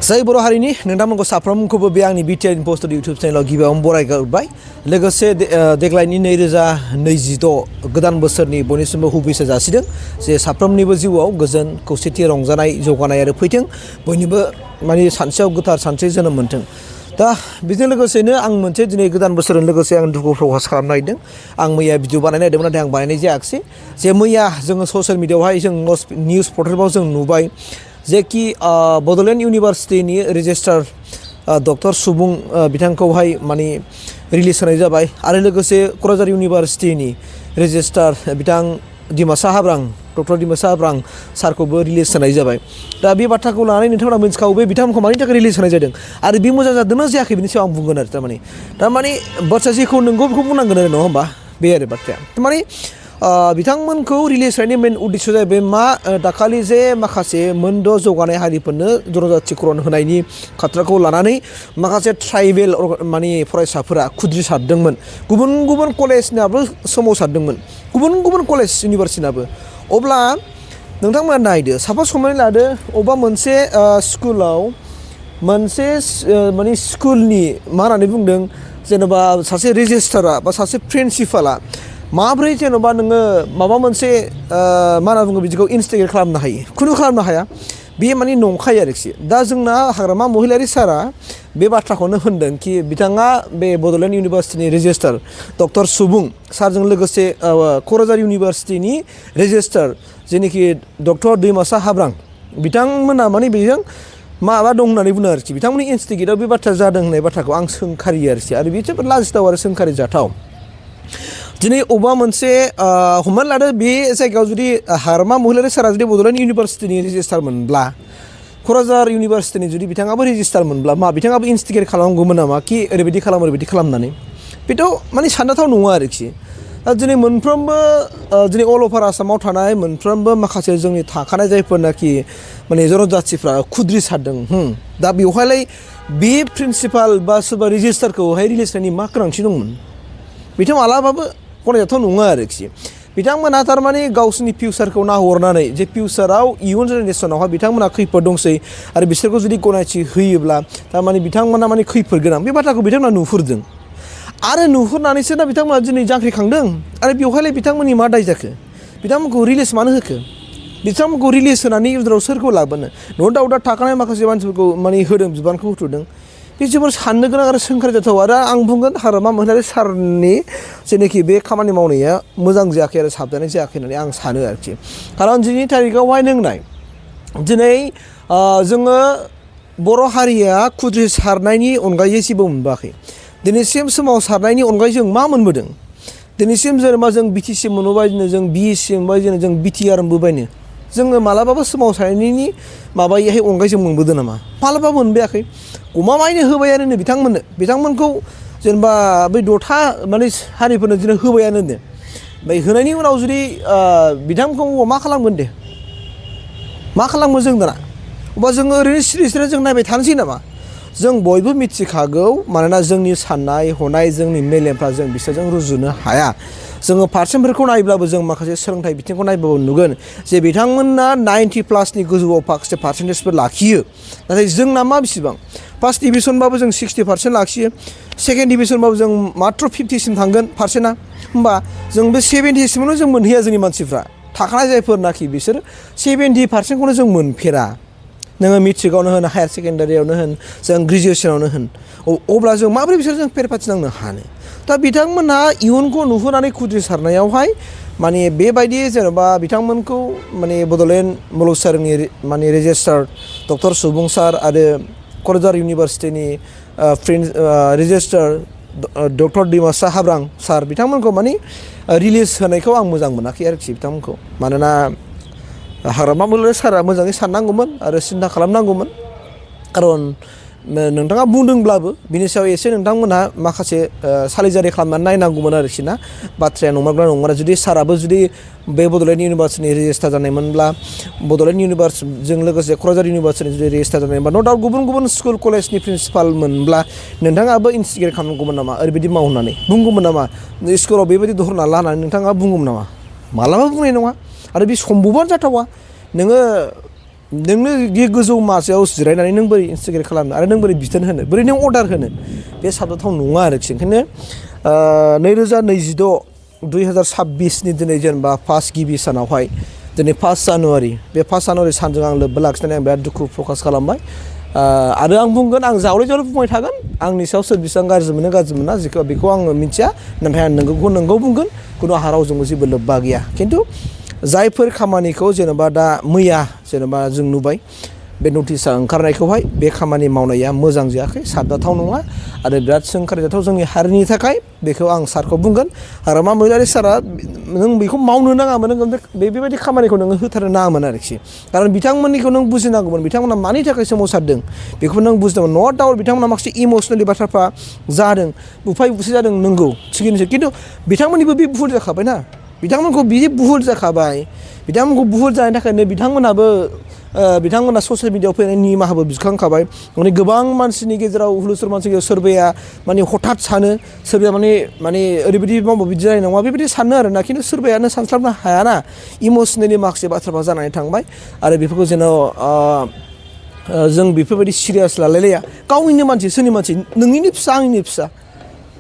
जय बर' हारिनि नोंथांमोनखौ साफ्रोमखौबो बे आंनि बिटिआर पोस्ट इउटुब चेनेलाव गिबियावनो बरायग्रोबाय लोगोसे देग्लायनि 2026 गोदान बोसोरनि बयनिसिमबो हुबिसा जासिदों जे साफ्रोमनिबो जिउआव गोजोन खौसेथि रंजानाय जौगानाय आरो फैथों बयनिबो माने सानसेयाव गोथार सानसे जोनोम मोनथों दा बेजों लोगोसेनो आं मोनसे दिनै गोदान बोसोरजों लोगोसे आं दुखु प्रकास खालामनो नागिरदों आं मैया भिडिअ बानायनो नागिरदोंमोन नाथाय आं बानायनाय जायाखिसै जे मैया जोङो ससियेल मिडियायावहाय जों निउस पर्टेलाव जों नुबाय जेखि बड'लेण्ड इउनिभार्सिटिनि रेजिस्ट्रार डक्टर सुबुं बिथांखौहाय माने रिलिज होनाय जाबाय आरो लोगोसे क'क्राझार इउनिभार्सिटिनि रेजिस्ट्रार बिथां डिमासा हाब्रां डक्टर डिमासा हाब्रां सारखौबो रिलिज होनाय जाबाय दा बे बाथ्राखौ लानानै नोंथांमोना मिन्थिखागौ बे बिथांमोनखौ मानि थाखाय रिलिज होनाय जादों आरो बे मोजां जादोंना जायाखै बिनि सायाव आं बुंगोन आरो थारमाने बाथ्रा जेखौ नंगौ बेखौ बुंनांगोन आरो नङा होमबा बे आरो बाथ्राया थारमाने बिथांमोनखौ रिलिज होनायनि मेन उद्देश्य जाहैबाय मा दाखालि जे माखासे मोनद' जौगानाय हारिफोरनो जनजातिकरन होनायनि बाथ्राखौ लानानै माखासे ट्राइबेल माने फरायसाफोरा खुद्रिसारदोंमोन गुबुन गुबुन कलेजनाबो सोमावसारदोंमोन गुबुन गुबुन कलेज इउनिभार्सिटिनाबो अब्ला नोंथांमोना नायदो साफा हमनानै लादो अबेबा मोनसे स्कुलाव मोनसे माने स्कुलनि मा होननानै बुंदों जेनेबा सासे रेजिस्ट्रारा बा सासे प्रिन्सिपाला माब्रै जेनेबा नोङो माबा मोनसे मा होनना बुङो बिदिखौ इन्सटिगेट खालामनो हायो खुनु खालामनो हाया बे माने नंखाय आरोखि दा जोंना हाग्रामा महिलारि सारा बे बाथ्राखौनो होनदों कि बिथाङा बे बड'लेण्ड इउनिभार्सिटिनि रेजिस्ट्रार डक्टर सुबुं सारजों लोगोसे क'क्राझार इउनिभार्सिटिनि रेजिस्ट्रार जेनेखि डक्टर डिमासा हाब्रां बिथांमोना माने बेजों माबा दं होननानै बुङो आरोखि बिथांमोननि इन्सटिगेटआव बे बाथ्रा जादों होननाय बाथ्राखौ आं सोंखारियो आरोखि आरो बे जोबोद लाजिथाव आरो सोंखारि जाथाव दिनै अबेबा मोनसे हमनानै लादो बे जायगायाव जुदि हाग्रामा महिलारि सारा जुदि बड'लेण्ड इउनिभार्सिटिनि रेजिस्टार मोनब्ला क'क्राझार इउनिभार्सिटिनि जुदि बिथाङाबो रेजिस्टार मोनब्ला मा बिथाङाबो इन्सटिगेट खालामगौमोन नामा कि ओरैबायदि खालामनानै बेथ' माने सानजाथाव नङा आरोखि दा दिनै मोनफ्रोमबो दिनै अल अभार आसामाव थानाय मोनफ्रोमबो माखासे जोंनि थाखानाय जायफोरनाखि माने जनजातिफ्रा खुद्रिसारदों दा बेवहायलाय बे प्रिन्सिपाल बा सोरबा रेजिस्टारखौहाय रिलिज होनायनि मा गोनांथि दंमोन बेथ' मालाबाबो गनायजाथाव नङा आरोखि बिथांमोनहा थारमाने गावसोरनि फिउचारखौ नाहरनानै जे फिउचाराव इयुन जेनेरेसनावहाय बिथांमोनहा खैफोद दंसै आरो बिसोरखौ जुदि गनायथि होयोब्ला थारमाने बिथांमोना माने खैफोद गोनां बे बाथ्राखौ बिथांमोना नुहुरदों आरो नुहुरनानैसो दा बिथांमोना दिनै जांख्रिखांदों आरो बेवहायलाय बिथांमोननि मा दाय जाखो बिथांमोनखौ रिलिज मानो होखो बिथांमोनखौ रिलिज होनानै इउनाव सोरखौ लाबोनो न' दाउट थाखानाय माखासे मानसिफोरखौ माने होदों बिबानखौ होथ'दों बे जोबोर साननो गोनां आरो सोंखारि जाथाव आरो आं बुंगोन हाग्रामा महिलारि सारनि जेनाखि बे खामानि मावनाया मोजां जायाखै आरो साबजानाय जायाखै होननानै आं सानो आरोखि खारन दिनैनि थारिखआवहाय नोंनाय दिनै जोङो बर' हारिया खुद्रिसारनायनि अनगायै जेबो मोनबोआखै दिनैसिम सोमावसारनायनि अनगायै जों मा मोनबोदों दिनैसिम जेनेबा जों बिटिसि मोनबोबाय जों बिएससि मोनबाय जों बिटिआर मोनबोबायनो जोङो मालाबाबो सोमावसारनायनि माबायैहाय अनगायै जों मोनबोदों नामा मालाबाबो मोनबोआखै गमामायैनो होबायानो बिथांमोनखौ जेनेबा बै दथा माने हारिफोरनो दिनै होबायानो ओमफ्राय होनायनि उनाव जुदि बिथांमोनखौ मा खालामगोन दे मा खालामगोन जों दाना अब्ला जोङो ओरैनो सिरि सिरि जों नायबाय थानोसै नामा जों बयबो मिथिखागौ मानोना जोंनि साननाय हनाय जोंनि मेलेमफ्रा जों बिसोरजों रुजुनो हाया जोङो पारसेन्टफोरखौ नायब्लाबो जों माखासे सोलोंथाइ बिथिंखौ नायब्लाबो नुगोन जे बिथांमोना 90+ गोजौआव माखासे पारसेन्टेजफोर लाखियो नाथाय जोंना मा बेसेबां फार्स्ट डिभिसनबाबो जों 60% लाखियो सेकेन्ड डिभिसनबाबो जों मात्र 50सिम थांगोन पारसेन्टआ होमबा जों बे 70सिमल' जों मोनहैया जोंनि मानसिफ्रा थाखानाय जायफोरनाखि बिसोर 70%खौनो जों मोनफेरा नोङो मेट्रिकआवनो होन हायार सेकेन्डारियावनो होन जों ग्रेजुवेसनावनो होन अब्ला जों माबोरै बिसोरजों फेरफाथि नांनो हानो दा बिथांमोनहा इयुनखौ नुहुरनानै खुद्रिसारनायावहाय माने बेबायदि जेनेबा बिथांमोनखौ माने बड'लेण्ड मुलुगसोलोंसालिनि माने रेजिस्ट्रार डक्टर सुबुं सार आरो क'क्राझार इउनिभार्सिटिनि रेजिस्ट्रार डक्टर डिमासा हाब्रां सार बिथांमोनखौ माने रिलिज होनायखौ आं मोजां मोनाखै आरोखि बिथांमोनखौ मानोना हाग्रामा महिलारि सारा मोजाङै साननांगौमोन आरो सिन्था खालामनांगौमोन खारन नोंथाङा बुंदोंब्लाबो बिनि सायाव एसे नोंथांमोनहा माखासे सालिजारि खालामनानै नायनांगौमोन आरोखि ना बाथ्राया नंमारगौना नङा जुदि साराबो जुदि बे बड'लेण्ड इउनिभार्सिटिनि रेजिस्टार जानायमोनब्ला बड'लेण्ड इउनिभार्सिटिजों लोगोसे क'क्राझार इउनिभार्सिटिनि जुदि रेजिस्टार जानायमोनबा न' दाउट गुबुन गुबुन स्कुल कलेजनि प्रिन्सिपाल मोनब्ला नोंथाङाबो इन्सटिगेट खालामनांगौमोन नामा ओरैबायदि माव होननानै बुंगौमोन नामा स्कुलाव बेबायदि धरना ला होननानै नोंथाङा बुंगौमोन नामा मालाबा बुंनाय नङा आरो बे सम्भबानो जाथावा नोङो नोंनो बे गोजौ मासियाव जिरायनानै नों बोरै इन्सटिगेट खालामनो आरो नों बोरै बिथोन होनो बोरै नों अर्डार होनो बे साबजाथाव नङा आरोखि ओंखायनो 2026 दिनै जेनेबा फार्स्ट गिबि सानावहाय दिनै 1 जानुवारि बे 1 जानुवारि सानजों आं लोब्बा लाखिनानै आं बिराद दुखु प्रकास खालामबाय आरो आं बुंगोन आं जावले बुंबाय थागोन आंनि सायाव सोर बेसेबां गाज्रि मोनो गाज्रि मोना बेखौ आङो मिथिया नाथाय आं नोंगौ बुंगोन खुनु आंहा रावजोंबो जेबो लोब्बा गैया खिन्थु जायफोर खामानिखौ जेनेबा दा मैया जेनेबा जों नुबाय बे नटिसआ ओंखारनायखौहाय बे खामानि मावनाया मोजां जायाखै साबजाथाव नङा आरो बिराद सोंखारिजाथाव जोंनि हारिनि थाखाय बेखौ आं सारखौ बुंगोन आरो मा महिलारि सारा नों बेखौ मावनो नाङामोन नों बेबायदि खामानिखौ नोङो होथारनो नाङामोन आरोखि खारन बिथांमोननिखौ नों बुजिनांगौमोन बिथांमोना मानि थाखाय सोमावसारदों बेखौ नों बुजिनांगौन नट डाउट बिथांमोना माखासे इमसनेलि बाथ्राफ्रा जादों बुफाय बुसि जादों नंगौ थिगैनोसै खिन्थु बिथांमोननिबो बे भुल जाखाबायना बिथांमोनखौ बिदि भुल जाखाबाय बिथांमोनखौ भुल जानायनि थाखायनो बिथांमोना ससियेल मिडियाआव फैनानै निमाहाबो बिखांखाबाय माने गोबां मानसिनि गेजेराव हुलुसुर मानसिनि गेजेराव सोरबाया माने हठात सानो सोरबाया माने ओरैबायदि मावबा बिदि जानाय नङा बेबायदि सानो आरोना खिन्थु सोरबायानो सानस्लाबनो हायाना इमसनेलि माखासे बाथ्राफ्रा जानानै थांबाय आरो बेफोरखौ जेन' जों बेफोरबायदि सिरियास लालायलाया गावनिनो मानसि सोरनि मानसि नोंनिनो फिसा आंनिनो फिसा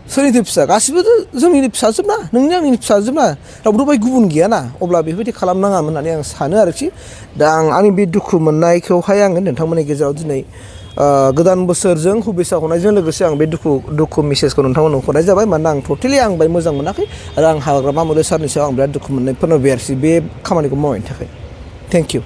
सोरनिथो फिसा गासिबोथ' जोंनिनो फिसाजोब ना नोंनि आंनिनो फिसाजोब ना रावबोथ' बाय गुबुन गैयाना अब्ला बेफोरबायदि खालामनाङामोन होननानै आं सानो आरोखि दा आंनि बे दुखु मोननायखौहाय आङो नोंथांमोननि गेजेराव दिनै गोदान बोसोरजों हुबिसा हरनायजों लोगोसे आं बे दुखु मेसेजखौ नोंथांमोननो हरनाय जाबाय मानोना आं टटेलि आं बाय मोजां मोनाखै आरो आं हाग्रामा मोदै सारनि सायाव आं बिराद दुखु मोननाय फोरमायबाय आरोखि बे खामानिखौ मावनायनि थाखाय थेंक इउ